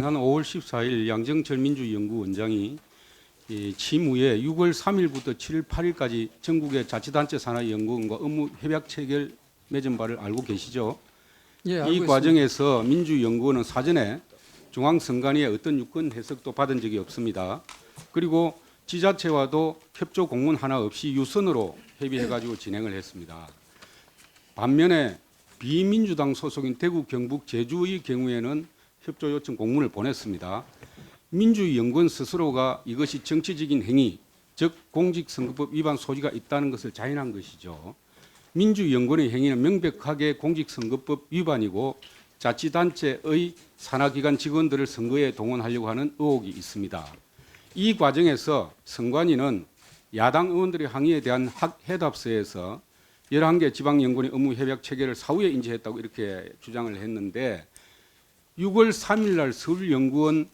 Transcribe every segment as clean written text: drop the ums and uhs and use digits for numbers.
지난 5월 14일 양정철 민주연구원장이 취임 후에 6월 3일부터 7월 8일까지 전국의 자치단체 산하연구원과 업무 협약 체결 맺은 바를 알고 계시죠? 예, 알고 이 있습니다. 과정에서 민주연구원은 사전에 중앙선관위의 어떤 유권 해석도 받은 적이 없습니다. 그리고 지자체와도 협조 공문 하나 없이 유선으로 협의해가지고 진행을 했습니다. 반면에 비민주당 소속인 대구, 경북, 제주의 경우에는 협조 요청 공문을 보냈습니다. 민주연구원 스스로가 이것이 정치적인 행위, 즉 공직선거법 위반 소지가 있다는 것을 자인한 것이죠. 민주연구원의 행위는 명백하게 공직선거법 위반이고 자치단체의 산하기관 직원들을 선거에 동원하려고 하는 의혹이 있습니다. 이 과정에서 선관위는 야당 의원들의 항의에 대한 해답서에서 11개 지방연구원의 업무 협약 체계를 사후에 인지했다고 이렇게 주장을 했는데 6월 3일 날 서울연구원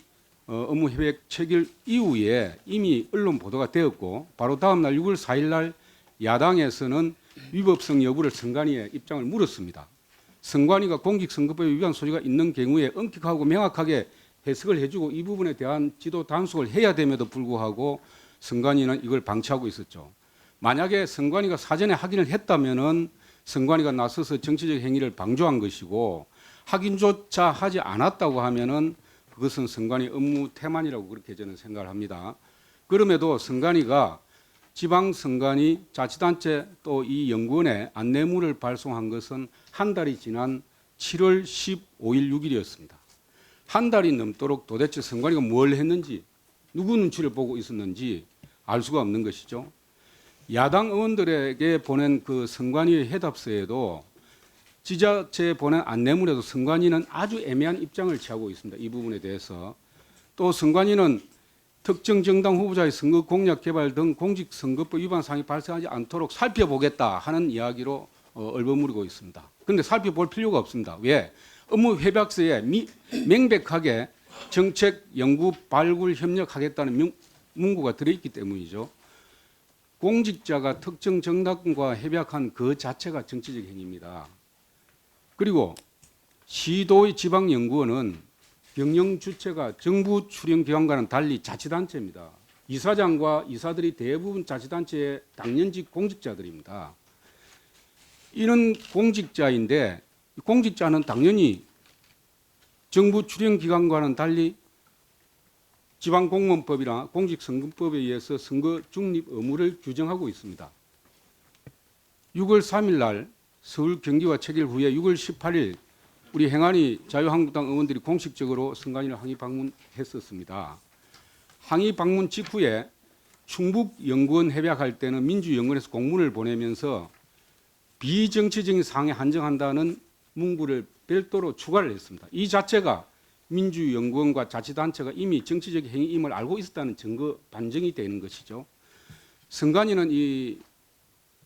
업무 협약 체결 이후에 이미 언론 보도가 되었고 바로 다음 날 6월 4일 날 야당에서는 위법성 여부를 선관위에 입장을 물었습니다. 선관위가 공직선거법 위반 소지가 있는 경우에 엄격하고 명확하게 해석을 해주고 이 부분에 대한 지도 단속을 해야 됨에도 불구하고 선관위는 이걸 방치하고 있었죠. 만약에 선관위가 사전에 확인을 했다면은 선관위가 나서서 정치적 행위를 방조한 것이고 확인조차 하지 않았다고 하면은 그것은 선관위 업무 태만이라고 그렇게 저는 생각을 합니다. 그럼에도 선관위가 지방선관위, 자치단체 또 이 연구원에 안내문을 발송한 것은 한 달이 지난 7월 15일 6일이었습니다. 한 달이 넘도록 도대체 선관위가 뭘 했는지 누구 눈치를 보고 있었는지 알 수가 없는 것이죠. 야당 의원들에게 보낸 그 선관위의 해답서에도 지자체에 보낸 안내문에도 선관위는 아주 애매한 입장을 취하고 있습니다. 이 부분에 대해서. 또 선관위는 특정 정당 후보자의 선거 공약 개발 등 공직선거법 위반 사항이 발생하지 않도록 살펴보겠다 하는 이야기로 얼버무리고 있습니다. 그런데 살펴볼 필요가 없습니다. 왜? 업무 협약서에 명백하게 정책, 연구, 발굴, 협력하겠다는 문구가 들어있기 때문이죠. 공직자가 특정 정당과 협약한 그 자체가 정치적 행위입니다. 그리고 시도의 지방연구원은 경영 주체가 정부 출연기관과는 달리 자치단체입니다. 이사장과 이사들이 대부분 자치단체의 당연직 공직자들입니다. 이런 공직자인데 공직자는 당연히 정부 출연기관과는 달리 지방공무원법이나 공직선거법에 의해서 선거 중립 의무를 규정하고 있습니다. 6월 3일 날 서울 경기와 체결 후에 6월 18일 우리 행안위 자유한국당 의원들이 공식적으로 선관위를 항의 방문했었습니다. 항의 방문 직후에 충북연구원 협약할 때는 민주연구원에서 공문을 보내면서 비정치적인 사항에 한정한다는 문구를 별도로 추가를 했습니다. 이 자체가 민주연구원과 자치단체가 이미 정치적 행위임을 알고 있었다는 증거 반증이 되는 것이죠. 선관위는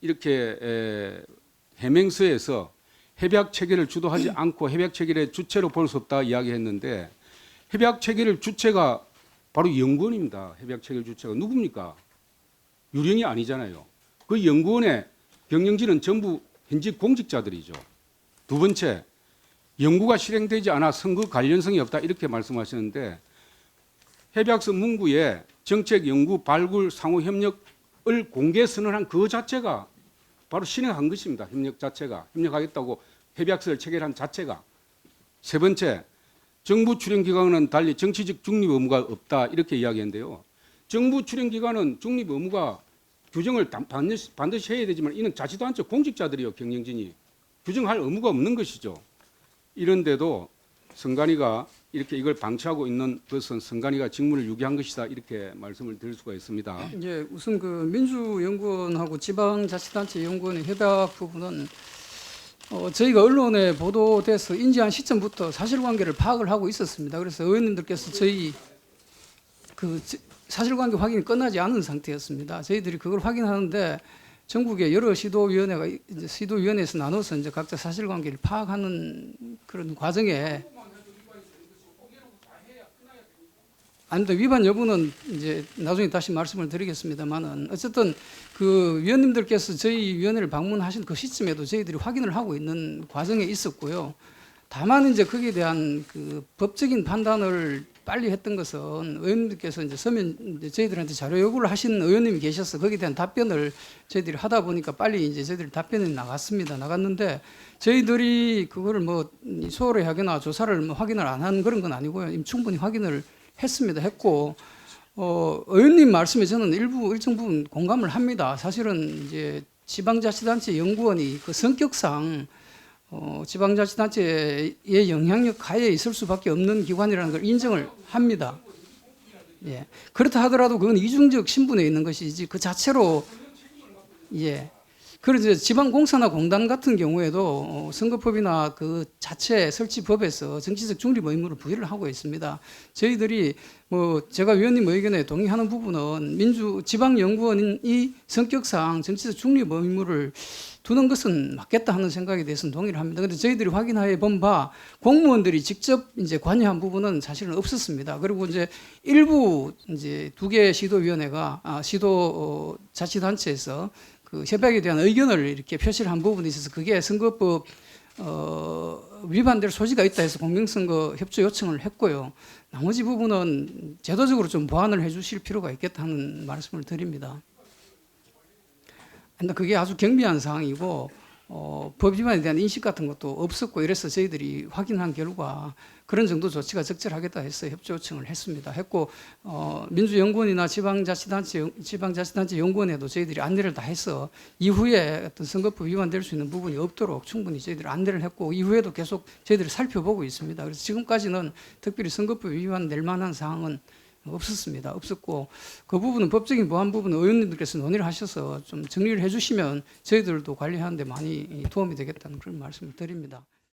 이렇게 해명서에서 협약 체결을 주도하지 않고 협약 체결의 주체로 볼 수 없다 이야기했는데 협약 체결의 주체가 바로 연구원입니다. 협약 체결 주체가 누굽니까? 유령이 아니잖아요. 그 연구원의 경영진은 전부 현직 공직자들이죠. 두 번째, 연구가 실행되지 않아 선거 관련성이 없다 이렇게 말씀하시는데 협약서 문구에 정책, 연구, 발굴, 상호 협력을 공개 선언한 그 자체가 바로 실행한 것입니다. 협력 자체가 협력하겠다고 협약서를 체결한 자체가. 세 번째, 정부 출연기관은 달리 정치적 중립 의무가 없다 이렇게 이야기했는데요. 정부 출연기관은 중립 의무가 규정을 반드시 해야 되지만 이는 자치단체 공직자들이요 경영진이 규정할 의무가 없는 것이죠. 이런데도 선관위가 이렇게 이걸 방치하고 있는 것은 선관위가 직무를 유기한 것이다 이렇게 말씀을 드릴 수가 있습니다. 예, 우선 그 민주연구원하고 지방자치단체 연구원의 협약 부분은 저희가 언론에 보도돼서 인지한 시점부터 사실관계를 파악을 하고 있었습니다. 그래서 의원님들께서 저희 그 사실관계 확인이 끝나지 않은 상태였습니다. 저희들이 그걸 확인하는데 전국의 여러 시도위원회가 이제 시도위원회에서 나눠서 이제 각자 사실관계를 파악하는 그런 과정에 아닙니다. 위반 여부는 이제 나중에 다시 말씀을 드리겠습니다만은 어쨌든 그 위원님들께서 저희 위원회를 방문하신 그 시점에도 저희들이 확인을 하고 있는 과정에 있었고요. 다만 이제 거기에 대한 그 법적인 판단을 빨리 했던 것은 의원님들께서 이제 서면 이제 저희들한테 자료 요구를 하신 의원님이 계셔서 거기에 대한 답변을 저희들이 하다 보니까 빨리 이제 저희들이 답변이 나갔는데 저희들이 그거를 뭐 소홀히 하거나 조사를 뭐 확인을 안 한 그런 건 아니고요. 이미 충분히 확인을 했고 의원님 말씀에 저는 일정 부분 공감을 합니다. 사실은 이제 지방자치단체 연구원이 그 성격상 지방자치단체의 영향력 하에 있을 수밖에 없는 기관이라는 걸 인정을 합니다. 예. 그렇다 하더라도 그건 이중적 신분에 있는 것이지 그 자체로 예. 그래서 지방공사나 공단 같은 경우에도 선거법이나 그 자체 설치법에서 정치적 중립 의무를 부여를 하고 있습니다. 저희들이 뭐 제가 위원님 의견에 동의하는 부분은 지방연구원이 성격상 정치적 중립 의무를 두는 것은 맞겠다 하는 생각에 대해서는 동의를 합니다. 그런데 저희들이 확인하여 본 바 공무원들이 직접 이제 관여한 부분은 사실은 없었습니다. 그리고 이제 일부 이제 2개 시도위원회가 시도 자치단체에서 그 협약에 대한 의견을 이렇게 표시를 한 부분이 있어서 그게 선거법 위반될 소지가 있다 해서 공명선거 협조 요청을 했고요. 나머지 부분은 제도적으로 좀 보완을 해주실 필요가 있겠다는 말씀을 드립니다. 근데 그게 아주 경미한 사항이고 법 위반에 대한 인식 같은 것도 없었고 이래서 저희들이 확인한 결과 그런 정도 조치가 적절하겠다 해서 협조 요청을 했고 민주연구원이나 지방자치단체 연구원에도 저희들이 안내를 다 해서 이후에 어떤 선거법 위반될 수 있는 부분이 없도록 충분히 저희들이 안내를 했고 이후에도 계속 저희들이 살펴보고 있습니다. 그래서 지금까지는 특별히 선거법 위반될 만한 사항은 없었고 그 부분은 법적인 보완 부분은 의원님들께서 논의를 하셔서 좀 정리를 해주시면 저희들도 관리하는 데 많이 도움이 되겠다는 그런 말씀을 드립니다.